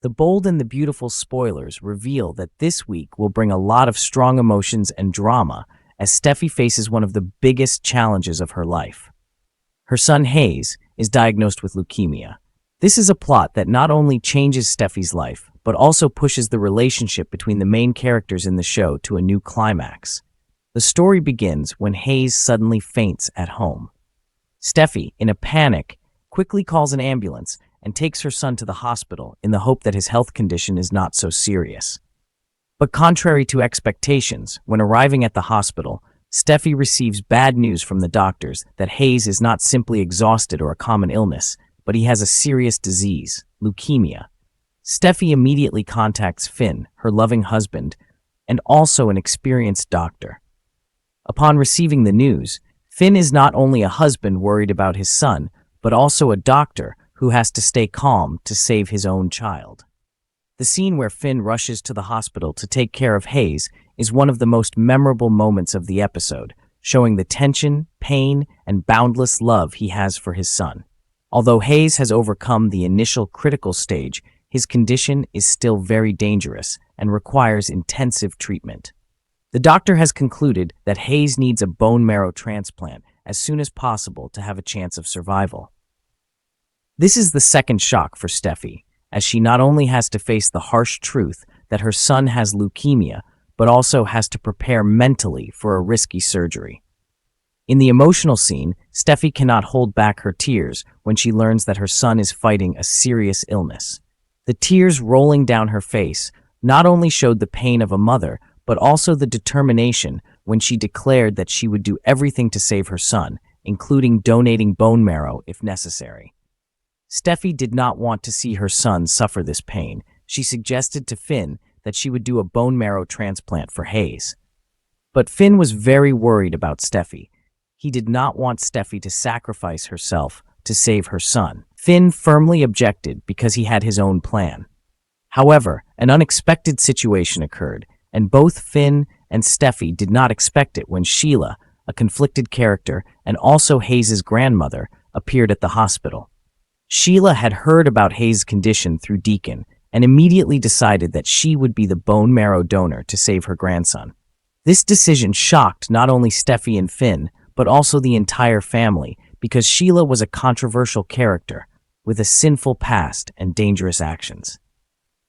The bold and the beautiful spoilers reveal that this week will bring a lot of strong emotions and drama as Steffi faces one of the biggest challenges of her life. Her son Hayes is diagnosed with leukemia. This is a plot that not only changes Steffi's life, but also pushes the relationship between the main characters in the show to a new climax. The story begins when Hayes suddenly faints at home. Steffi, in a panic, quickly calls an ambulance and takes her son to the hospital in the hope that his health condition is not so serious. But contrary to expectations, when arriving at the hospital, Steffi receives bad news from the doctors that Hayes is not simply exhausted or a common illness, but he has a serious disease, leukemia. Steffi immediately contacts Finn, her loving husband, and also an experienced doctor. Upon receiving the news, Finn is not only a husband worried about his son, but also a doctor who has to stay calm to save his own child. The scene where Finn rushes to the hospital to take care of Hayes is one of the most memorable moments of the episode, showing the tension, pain, and boundless love he has for his son. Although Hayes has overcome the initial critical stage, his condition is still very dangerous and requires intensive treatment. The doctor has concluded that Hayes needs a bone marrow transplant as soon as possible to have a chance of survival. This is the second shock for Steffi, as she not only has to face the harsh truth that her son has leukemia, but also has to prepare mentally for a risky surgery. In the emotional scene, Steffi cannot hold back her tears when she learns that her son is fighting a serious illness. The tears rolling down her face not only showed the pain of a mother, but also the determination when she declared that she would do everything to save her son, including donating bone marrow if necessary. Steffi did not want to see her son suffer this pain. She suggested to Finn that she would do a bone marrow transplant for Hayes. But Finn was very worried about Steffi. He did not want Steffi to sacrifice herself to save her son. Finn firmly objected because he had his own plan. However, an unexpected situation occurred, and both Finn and Steffi did not expect it when Sheila, a conflicted character and also Hayes' grandmother, appeared at the hospital. Sheila had heard about Hayes' condition through Deacon and immediately decided that she would be the bone marrow donor to save her grandson. This decision shocked not only Steffi and Finn, but also the entire family, because Sheila was a controversial character with a sinful past and dangerous actions.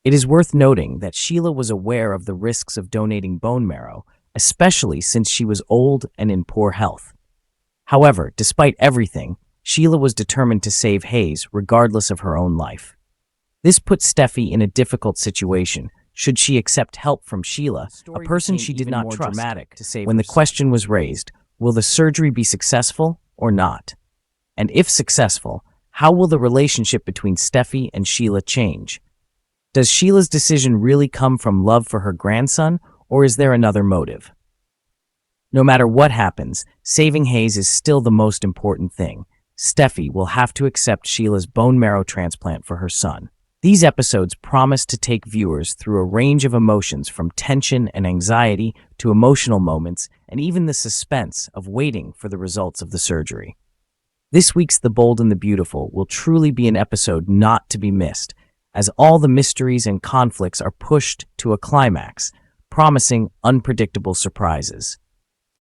It is worth noting that Sheila was aware of the risks of donating bone marrow, especially since she was old and in poor health. However, despite everything, Sheila was determined to save Hayes regardless of her own life. This put Steffi in a difficult situation. Should she accept help from Sheila, a person she did not trust, when the question was raised, will the surgery be successful or not? And if successful, how will the relationship between Steffi and Sheila change? Does Sheila's decision really come from love for her grandson, or is there another motive? No matter what happens, saving Hayes is still the most important thing. Steffi will have to accept Sheila's bone marrow transplant for her son. These episodes promise to take viewers through a range of emotions from tension and anxiety to emotional moments and even the suspense of waiting for the results of the surgery. This week's The Bold and the Beautiful will truly be an episode not to be missed, as all the mysteries and conflicts are pushed to a climax, promising unpredictable surprises.